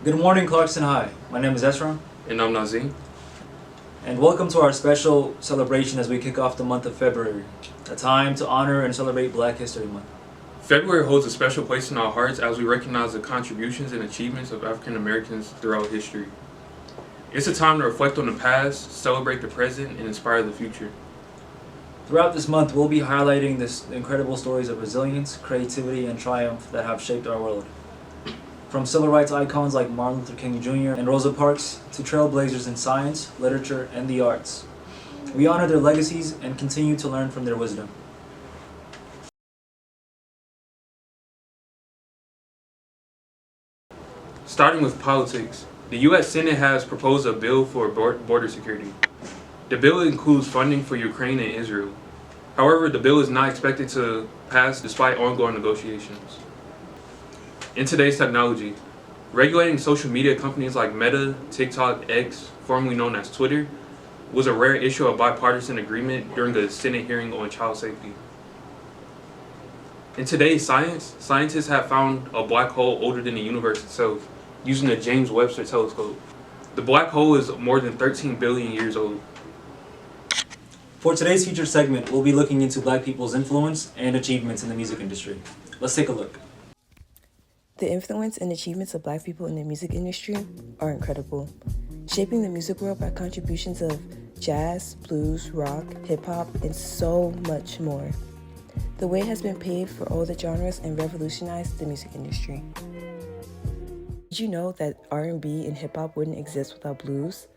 Good morning, Clarkson High. My name is Esram, And I'm Nazim. and welcome to our special celebration as we kick off the month of February, a time to honor and celebrate Black History Month. February holds a special place in our hearts as we recognize the contributions and achievements of African Americans throughout history. It's a time to reflect on the past, celebrate the present, and inspire the future. Throughout this month, we'll be highlighting the incredible stories of resilience, creativity, and triumph that have shaped our world. From civil rights icons like Martin Luther King Jr. and Rosa Parks to trailblazers in science, literature, and the arts. We honor their legacies and continue to learn from their wisdom. Starting with politics, the U.S. Senate has proposed a bill for border security. The bill includes funding for Ukraine and Israel. However, the bill is not expected to pass despite ongoing negotiations. In today's technology, regulating social media companies like Meta, TikTok, X, formerly known as Twitter, was a rare issue of bipartisan agreement during the Senate hearing on child safety. In today's science, scientists have found a black hole older than the universe itself using the James Webb Telescope. The black hole is more than 13 billion years old. For today's featured segment, we'll be looking into Black people's influence and achievements in the music industry. Let's take a look. The influence and achievements of Black people in the music industry are incredible, shaping the music world by contributions of jazz, blues, rock, hip-hop, and so much more. The way has been paved for all the genres and revolutionized the music industry. Did you know that R&B and hip-hop wouldn't exist without blues?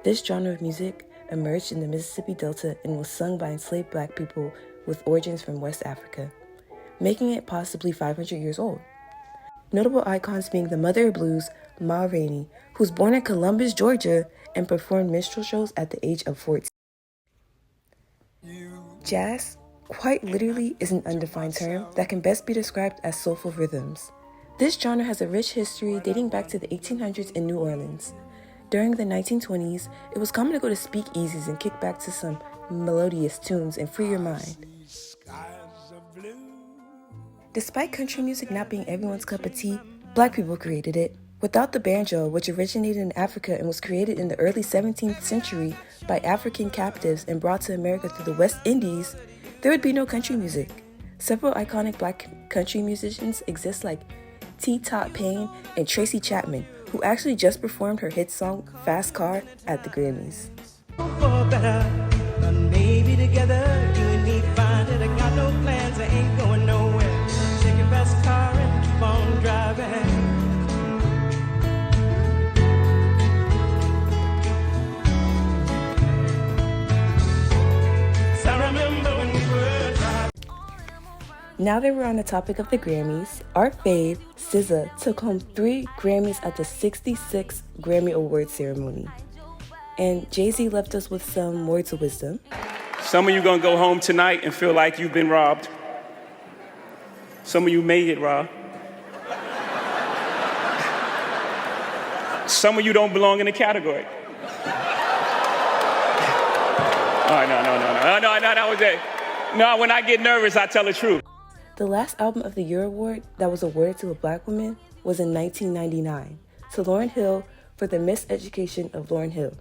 This genre of music emerged in the Mississippi Delta and was sung by enslaved Black people with origins from West Africa, making it possibly 500 years old. Notable icons being the mother of blues, Ma Rainey, who was born in Columbus, Georgia, and performed minstrel shows at the age of 14. Jazz, quite literally, is an undefined term that can best be described as soulful rhythms. This genre has a rich history dating back to the 1800s in New Orleans. During the 1920s, it was common to go to speakeasies and kick back to some melodious tunes and free your mind. Despite country music not being everyone's cup of tea, Black people created it. Without the banjo, which originated in Africa and was created in the early 17th century by African captives and brought to America through the West Indies, there would be no country music. Several iconic Black country musicians exist like T. Tot Payne and Tracy Chapman, who actually just performed her hit song Fast Car at the Grammys. For better, but maybe together you and me find it. I got no plans, I ain't going nowhere. Take your best car and keep on driving. So I remember when we were driving. Now that we're on the topic of the Grammys, our fave, SZA, took home 3 Grammys at the 66th Grammy Awards ceremony. And Jay-Z left us with some words of wisdom. Some of you gonna go home tonight and feel like you've been robbed. Some of you may get robbed. Some of you don't belong in the category. All right, no, that was it. No, when I get nervous, I tell the truth. The last album of the Year award that was awarded to a Black woman was in 1999 to Lauryn Hill for The Miseducation of Lauryn Hill.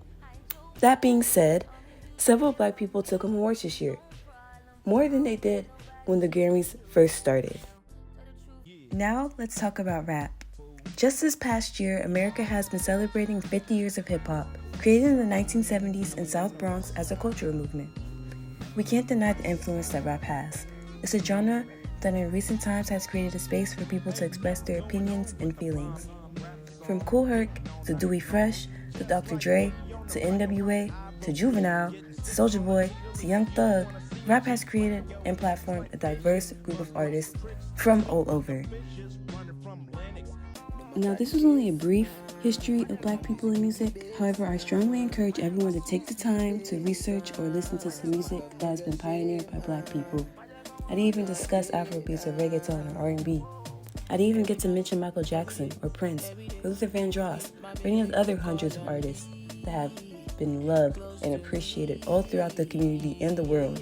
That being said, several Black people took home awards this year, more than they did when the Grammys first started. Now let's talk about rap. Just this past year, America has been celebrating 50 years of hip-hop, created in the 1970s in South Bronx as a cultural movement. We can't deny the influence that rap has. It's a genre that in recent times has created a space for people to express their opinions and feelings. From Kool Herc to Dewey Fresh to Dr. Dre to NWA to Juvenile to Soulja Boy to Young Thug, rap has created and platformed a diverse group of artists from all over. Now, this was only a brief history of Black people in music. However, I strongly encourage everyone to take the time to research or listen to some music that has been pioneered by Black people. I'd even discuss Afrobeats or reggaeton or R&B. I'd even get to mention Michael Jackson or Prince or Luther Vandross or any of the other hundreds of artists that have been loved and appreciated all throughout the community and the world.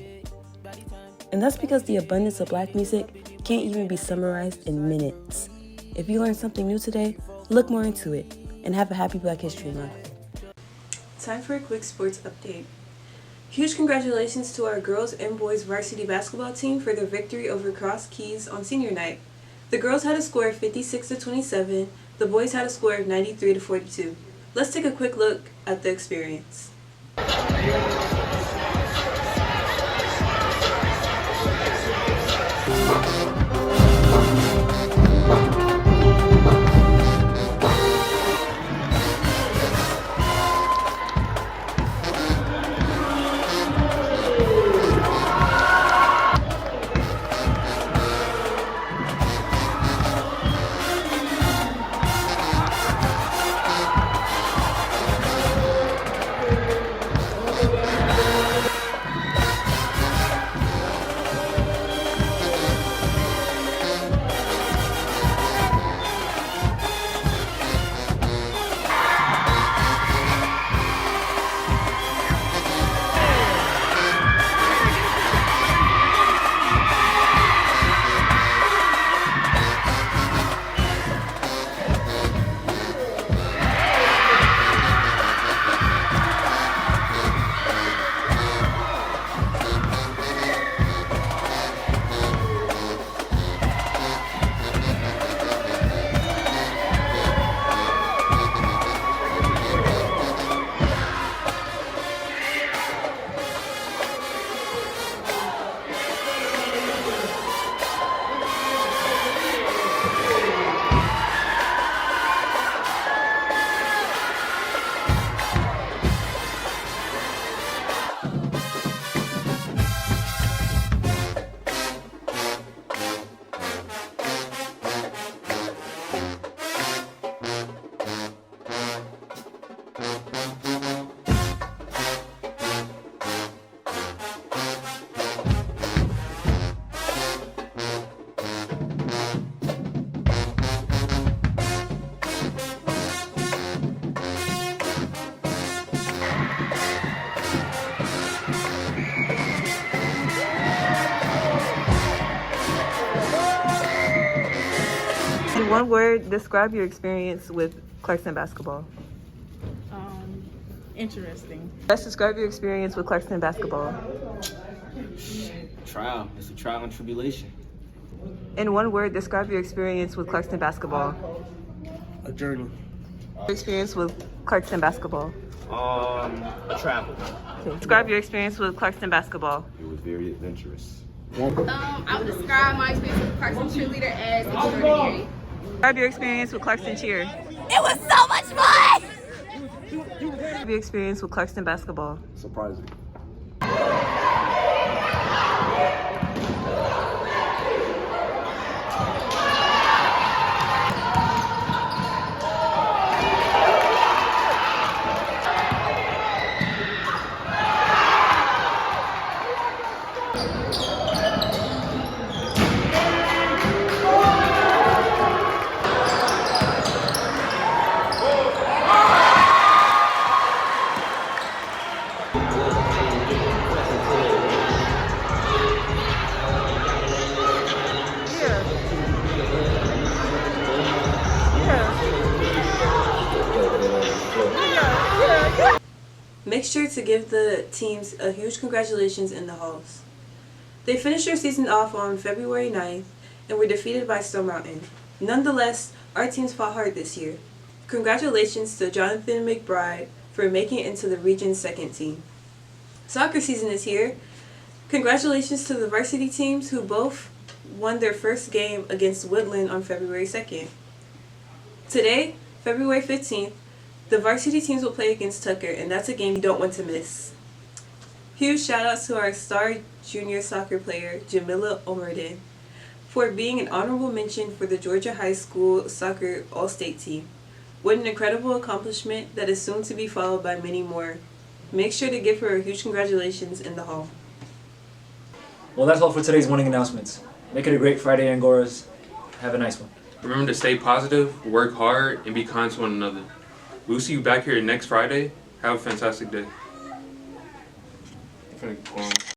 And that's because the abundance of Black music can't even be summarized in minutes. If you learned something new today, look more into it. and have a happy Black History Month. Time for a quick sports update. Huge congratulations to our girls and boys varsity basketball team for their victory over Cross Keys on senior night. The girls had a score of 56-27, the boys had a score of 93-42. Let's take a quick look at the experience. In one word, describe your experience with Clarkston basketball. Interesting. Let's describe your experience with Clarkston basketball. Trial. It's a trial and tribulation. In one word, describe your experience with Clarkston basketball. A journey. Your experience with Clarkston basketball. A travel. Okay. Describe your experience with Clarkston basketball. It was very adventurous. I would describe my experience with Clarkston cheerleader as extraordinary. Describe your experience with Clarkston cheer. It was so much fun! Describe your experience with Clarkston basketball. Surprising. Make sure to give the teams a huge congratulations in the halls. They finished their season off on February 9th and were defeated by Stone Mountain. Nonetheless, our teams fought hard this year. Congratulations to Jonathan McBride for making it into the region's second team. Soccer season is here. Congratulations to the varsity teams who both won their first game against Woodland on February 2nd. Today, February 15th, the varsity teams will play against Tucker, and that's a game you don't want to miss. Huge shout outs to our star junior soccer player, Jamila Omerdin, for being an honorable mention for the Georgia High School Soccer All-State team. What an incredible accomplishment that is soon to be followed by many more. Make sure to give her a huge congratulations in the hall. Well, that's all for today's morning announcements. Make it a great Friday, Angoras. Have a nice one. Remember to stay positive, work hard, and be kind to one another. We'll see you back here next Friday. Have a fantastic day.